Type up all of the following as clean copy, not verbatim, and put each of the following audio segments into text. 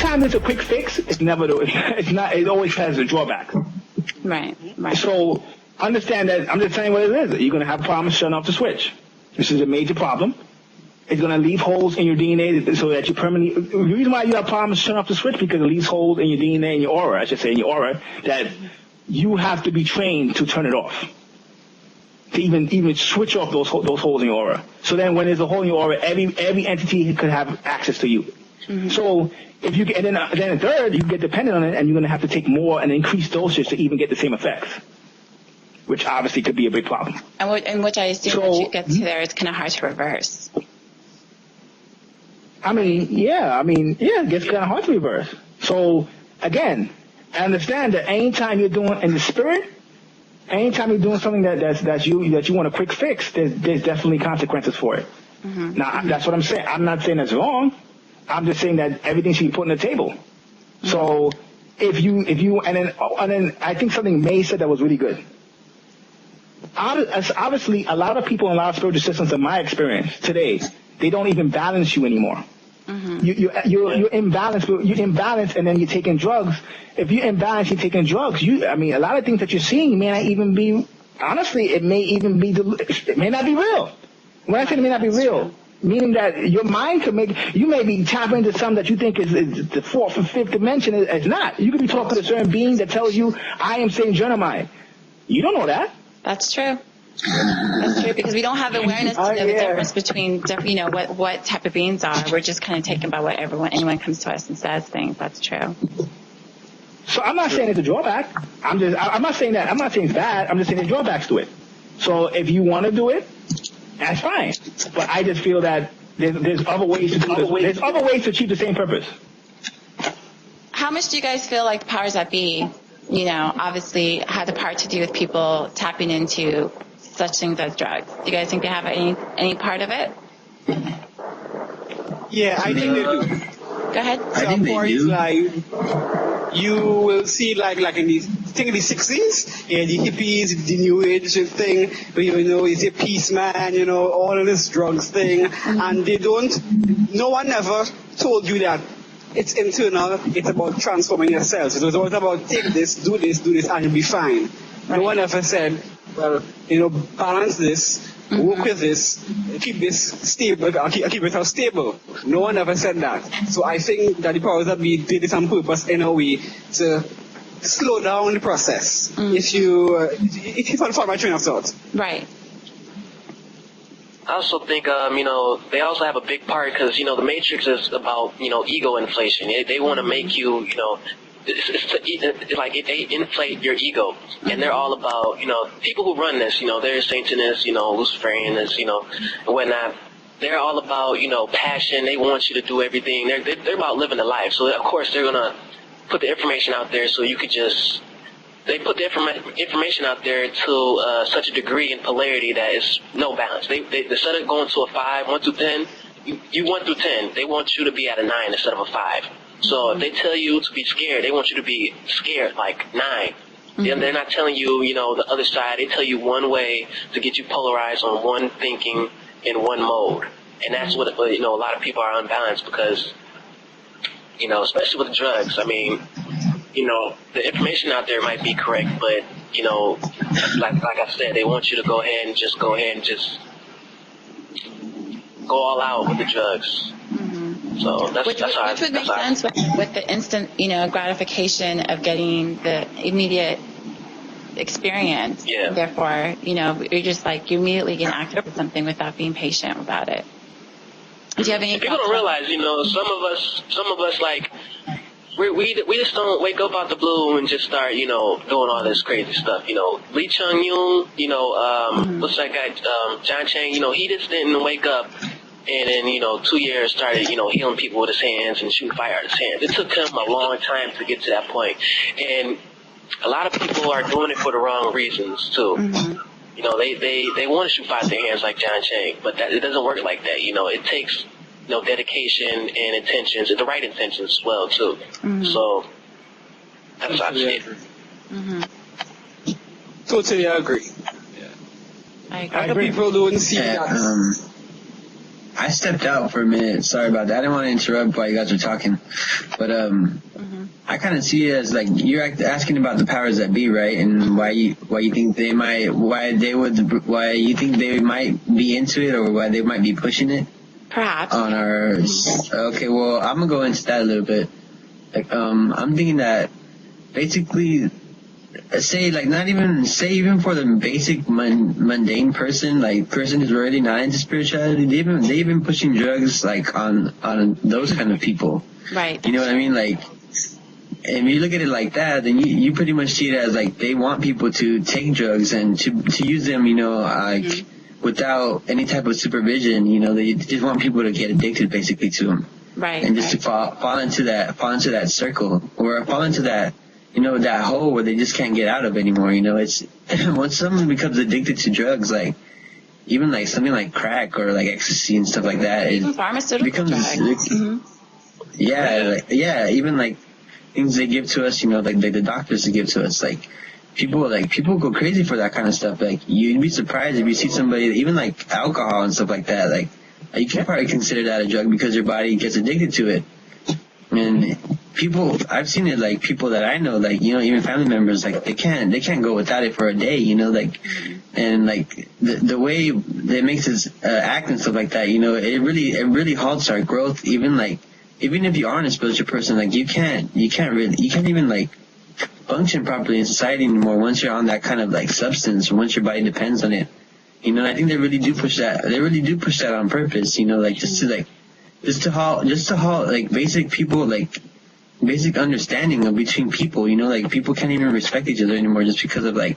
anytime there's a quick fix, it's never. It's not. It always has a drawback. Right. So understand that I'm just saying what it is. You're going to have problems shutting off the switch. This is a major problem. It's going to leave holes in your DNA so that you permanently. The reason why you have problems shutting off the switch because it leaves holes in your DNA, in your aura, I should say, in your aura, that you have to be trained to turn it off. To even switch off those holes in your aura. So then when there's a hole in your aura, every entity could have access to you. Mm-hmm. So if you get, and then third, you get dependent on it, and you're going to have to take more and increase dosage to even get the same effects, which obviously could be a big problem. And which I assume once you get to there, it's kind of hard to reverse. It gets kind of hard to reverse. So again, I understand that anytime you're doing in the spirit, anytime you're doing something that you want a quick fix, there's definitely consequences for it. Mm-hmm. Now, that's what I'm saying. I'm not saying that's wrong. I'm just saying that everything should be put on the table. Mm-hmm. So if you and then I think something May said that was really good. Obviously, a lot of people in a lot of spiritual systems, in my experience today, they don't even balance you anymore. Mm-hmm. You're imbalanced. You're imbalanced, and then you're taking drugs. If you're imbalanced, you're taking drugs. A lot of things that you're seeing may not even be. Honestly, it may not be real. When I say it may not be real, meaning that your mind could you may be tapping into something that you think is the fourth or fifth dimension. It's not. You could be talking to a certain being that tells you, "I am Saint Jeremiah." You don't know that. That's true. That's true, because we don't have awareness to know the difference between, what type of beings are. We're just kind of taken by what anyone comes to us and says things. That's true. So I'm not saying it's a drawback. I'm not saying that. I'm not saying it's bad. I'm just saying there's drawbacks to it. So if you want to do it, that's fine. But I just feel that there's other ways to do this. There's other ways to achieve the same purpose. How much do you guys feel like the powers that be, obviously had the part to do with people tapping into such things as drugs? Do you guys think they have any part of it? Yeah, I think they do. Go ahead. I think they do. Like, you will see like in the 60s, the hippies, the new age thing, but it's a peace man, all of this drugs thing, and no one ever told you that it's internal, it's about transforming yourself. It was always about take this, do this, and you'll be fine. Right. No one ever said, well, balance this, work with this, keep this stable, keep it stable. No one ever said that. So I think that the powers that be did it on purpose in a way to slow down the process. If you follow my train of thought. Right. I also think, they also have a big part because, the Matrix is about, ego inflation. They want to make you, it's like they inflate your ego. And they're all about, people who run this, they're Satanists, Luciferians, and whatnot. They're all about, passion. They want you to do everything. They're about living the life. So, of course, they're going to put the information out there so you could just... They put the information out there to such a degree and polarity that is no balance. They instead of going to a 5, 1 through 10, you 1 through 10. They want you to be at a 9 instead of a 5. So if they tell you to be scared, they want you to be scared like 9. Mm-hmm. They're not telling you, the other side. They tell you one way to get you polarized on one thinking in one mode, and that's what a lot of people are unbalanced because, especially with drugs. I mean. The information out there might be correct, but, like I said, they want you to go ahead and just go all out with the drugs. Mm-hmm. So which would make sense with the instant, gratification of getting the immediate experience. Yeah. Therefore, you're just like, you immediately get active with something without being patient about it. Do you have any? People don't realize, some of us like. We just don't wake up out the blue and just start, doing all this crazy stuff. Lee Chung Yoon, what's that guy, John Chang, he just didn't wake up and then, 2 years started, healing people with his hands and shooting fire out of his hands. It took him a long time to get to that point. And a lot of people are doing it for the wrong reasons, too. Mm-hmm. They want to shoot fire out their hands like John Chang, but it doesn't work like that. It takes... dedication and intentions, and the right intentions as well, too. Mm-hmm. So, that's how I see it. Mm-hmm. Totally agree. I agree. Other people don't see that. I stepped out for a minute. Sorry about that. I didn't want to interrupt while you guys were talking, but I kind of see it as like you're asking about the powers that be, right? And why you think they might, why you think they might be into it, or why they might be pushing it. Perhaps. On our. Okay, well, I'm gonna go into that a little bit. Like, I'm thinking that basically, even for the basic mundane person, like person who's really not into spirituality, they've been pushing drugs like on those kind of people. Right. You know what I mean? Like, if you look at it like that, then you pretty much see it as like they want people to take drugs and to use them, like without any type of supervision. They just want people to get addicted basically to them. Right. And just to fall into that circle, or fall into that, that hole where they just can't get out of anymore. It's once someone becomes addicted to drugs, like even like something like crack or like ecstasy and stuff like that, even pharmaceutical drugs. Even like things they give to us, like the doctors give to us, like people go crazy for that kind of stuff. Like you'd be surprised if you see somebody, even like alcohol and stuff like that, like you can probably consider that a drug because your body gets addicted to it. And I've seen it, like people that I know, like, even family members, like they can't go without it for a day, like, and like the way that makes us act and stuff like that, it really halts our growth. Even if you aren't a spiritual person, like you can't even like function properly in society anymore once you're on that kind of like substance, or once your body depends on it. I think they really do push that. They really do push that on purpose, like just to halt like basic people, like basic understanding of between people, like people can't even respect each other anymore just because of like,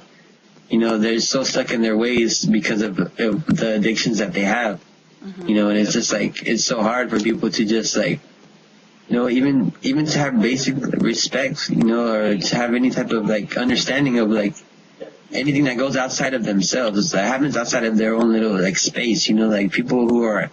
they're so stuck in their ways because of the addictions that they have, and it's just like, it's so hard for people to just like, even to have basic respect, or to have any type of like understanding of like anything that goes outside of themselves, that happens outside of their own little like space, like people who are,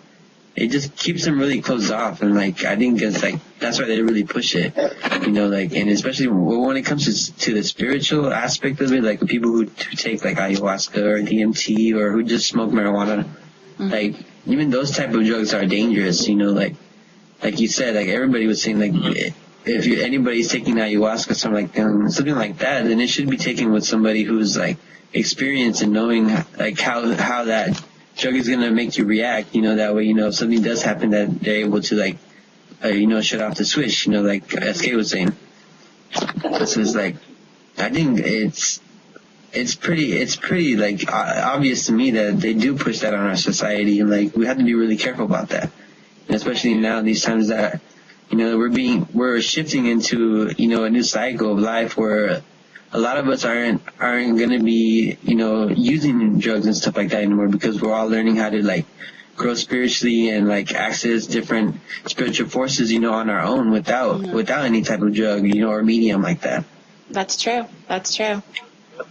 it just keeps them really closed off. And like, I think it's like, that's why they really push it, like, and especially when it comes to the spiritual aspect of it, like people who take like ayahuasca or DMT, or who just smoke marijuana, like even those type of drugs are dangerous, like you said, like everybody was saying, like if anybody's taking ayahuasca, something like that, then it should be taken with somebody who's like experienced and knowing like how that drug is gonna make you react. That way, if something does happen, that they're able to like, shut off the switch. Like SK was saying. This is like, I think it's pretty like obvious to me that they do push that on our society, and like we have to be really careful about that. And especially now, these times that, we're shifting into, a new cycle of life where a lot of us aren't going to be, using drugs and stuff like that anymore, because we're all learning how to like grow spiritually and like access different spiritual forces, on our own without any type of drug, or medium like that. That's true.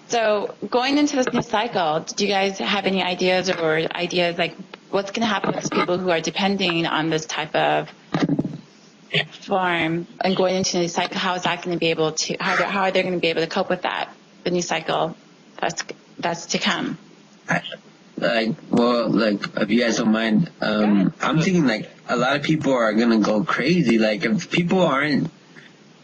So going into this new cycle, do you guys have any ideas like what's going to happen with people who are depending on this type of form and going into the new cycle? How is that going to be able to, how are they going to be able to cope with that, the new cycle that's to come? If you guys don't mind, I'm thinking like a lot of people are going to go crazy. Like if people aren't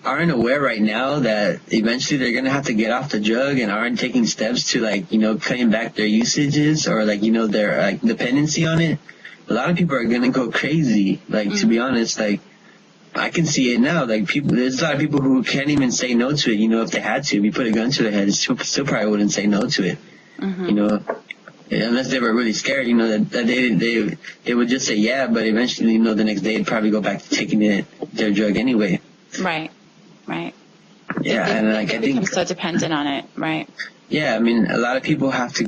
aware right now that eventually they're going to have to get off the drug and aren't taking steps to like, cutting back their usages or like, their like dependency on it, a lot of people are going to go crazy. Like, to be honest, like, I can see it now. Like there's a lot of people who can't even say no to it. If they had to, if you put a gun to their head, still probably wouldn't say no to it. Unless they were really scared. That they would just say yeah, but eventually, the next day they'd probably go back to taking their drug anyway. Right. Yeah, and like I think become so dependent on it, right? Yeah, I mean, a lot of people have to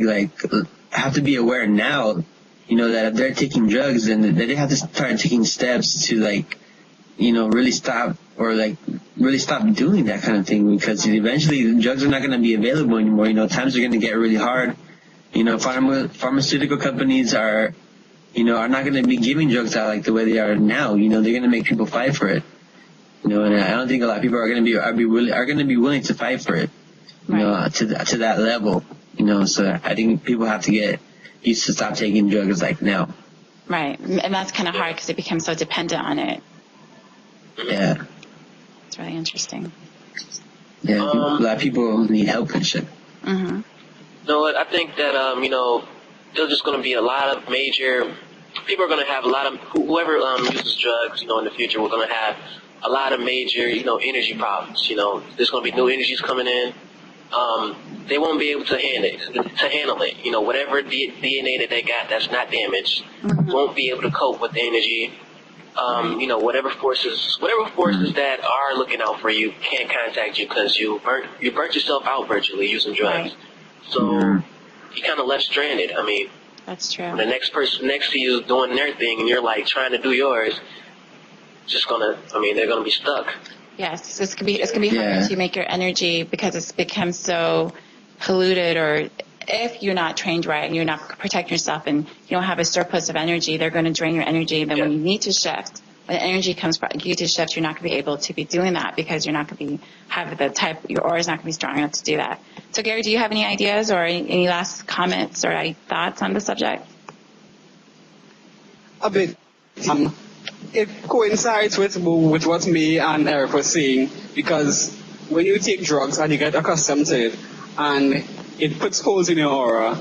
be aware now. That if they're taking drugs, then they have to start taking steps to like, really stop doing that kind of thing, because eventually the drugs are not going to be available anymore. Times are going to get really hard. Pharmaceutical companies are not going to be giving drugs out like the way they are now. They're going to make people fight for it. And I don't think a lot of people are going to be willing to fight for it. To that level. So I think people have to get used to stop taking drugs like now. Right. And that's kind of hard because it becomes so dependent on it. Yeah. It's really interesting. Yeah, a lot of people need help and shit. Mm-hmm. No, I think that, there's just going to be a lot of major, people are going to have a lot of, whoever uses drugs, in the future, we're going to have a lot of major, energy problems. There's going to be new energies coming in. They won't be able to handle it. Whatever DNA that they got that's not damaged won't be able to cope with the energy. Whatever forces that are looking out for you can't contact you because you burnt yourself out virtually using drugs. Right. So you kind of left stranded. I mean, that's true. The next person next to you is doing their thing and you're like trying to do yours. They're gonna be stuck. Yes, it's gonna be hard to make your energy because it's become so polluted, or if you're not trained right and you're not protecting yourself and you don't have a surplus of energy, they're going to drain your energy. And then when you need to shift, when energy comes for you to shift, you're not going to be able to be doing that because you're not going to your aura is not going to be strong enough to do that. So Gary, do you have any ideas or any last comments or thoughts on the subject? A bit. It coincides with what me and Eric were saying, because when you take drugs and you get accustomed to it and it puts holes in your aura,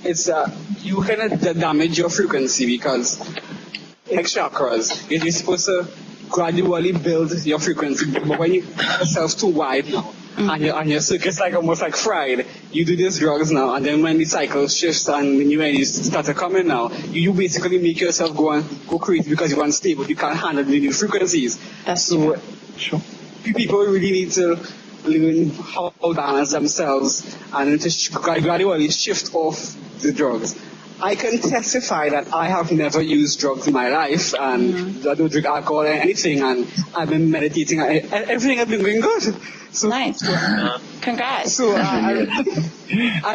it's you kind of damage your frequency, because like chakras, you're supposed to gradually build your frequency, but when you make yourself too wide now and your circuit's like almost like fried, you do these drugs now, and then when the cycle shifts and the new energies start to come in now, you basically make yourself go crazy because you're unstable. You can't handle the new frequencies. That's so sure. People really need to learn how to balance themselves and to gradually shift off the drugs. I can testify that I have never used drugs in my life, and I don't drink alcohol or anything, and I've been meditating. Everything has been going good. So, nice. Congrats. So I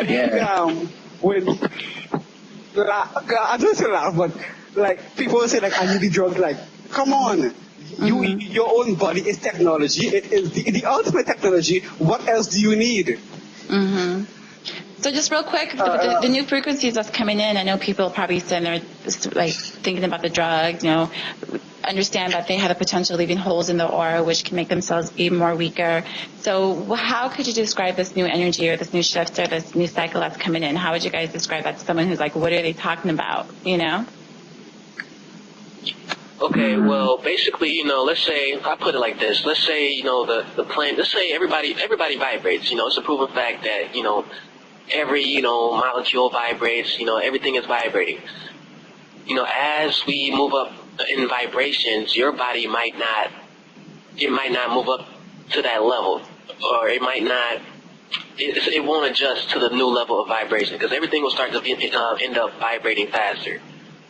think when I don't say laugh, but like people say like I need the drugs. Like, come on. Your own body is technology. It is the ultimate technology. What else do you need? So just real quick, the new frequencies that's coming in, I know people probably sitting there like thinking about the drugs, understand that they have the potential of leaving holes in the aura, which can make themselves be more weaker. So how could you describe this new energy or this new shift or this new cycle that's coming in? How would you guys describe that to someone who's like, what are they talking about, Okay, well, basically, let's say, I put it like this. Let's say, the planet, let's say everybody vibrates. It's a proven fact that, every, molecule vibrates, everything is vibrating. As we move up in vibrations, your body might not move up to that level, or it won't adjust to the new level of vibration, because everything will start to end up vibrating faster.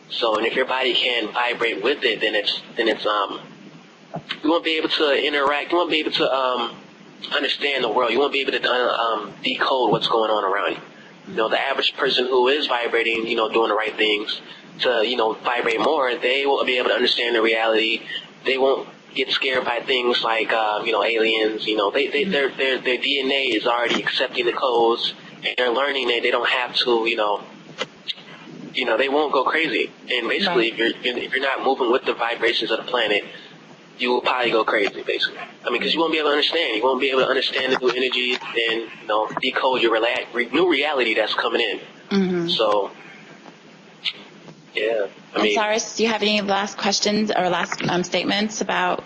So, and if your body can vibrate with it, then it's you won't be able to interact. You won't be able to understand the world. You won't be able to decode what's going on around you. The average person who is vibrating, doing the right things to, vibrate more, they will be able to understand the reality. They won't get scared by things like, aliens. Their DNA is already accepting the codes, and they're learning that they don't have to, they won't go crazy. And basically, if you're not moving with the vibrations of the planet, you will probably go crazy, basically. Because you won't be able to understand. You won't be able to understand the new energies and, decode your new reality that's coming in. So, yeah. Cyrus, do you have any last questions or last statements about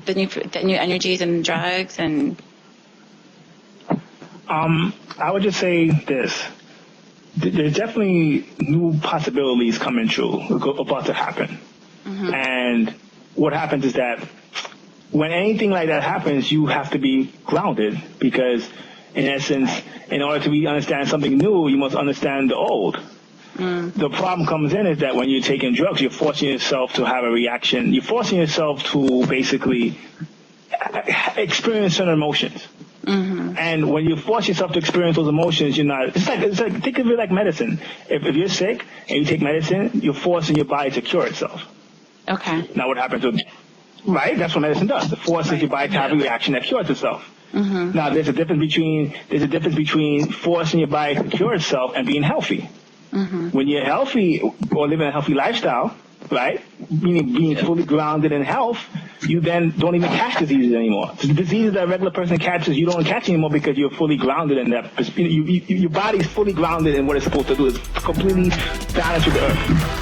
the new energies and drugs and? I would just say this. There's definitely new possibilities coming true, about to happen. And what happens is that when anything like that happens, you have to be grounded, because in essence, in order to understand something new, you must understand the old. The problem comes in is that when you're taking drugs, you're forcing yourself to have a reaction. You're forcing yourself to basically experience certain emotions. And when you force yourself to experience those emotions, it's like think of it like medicine. If you're sick and you take medicine, you're forcing your body to cure itself. Okay. Now what happens right? That's what medicine does. It forces your body to have a reaction that cures itself. Now there's a difference between forcing your body to cure itself and being healthy. When you're healthy or living a healthy lifestyle, right? Meaning being fully grounded in health, you then don't even catch diseases anymore. The diseases that a regular person catches, you don't catch anymore because you're fully grounded in that. Your body's fully grounded in what it's supposed to do. It's completely balanced with the earth.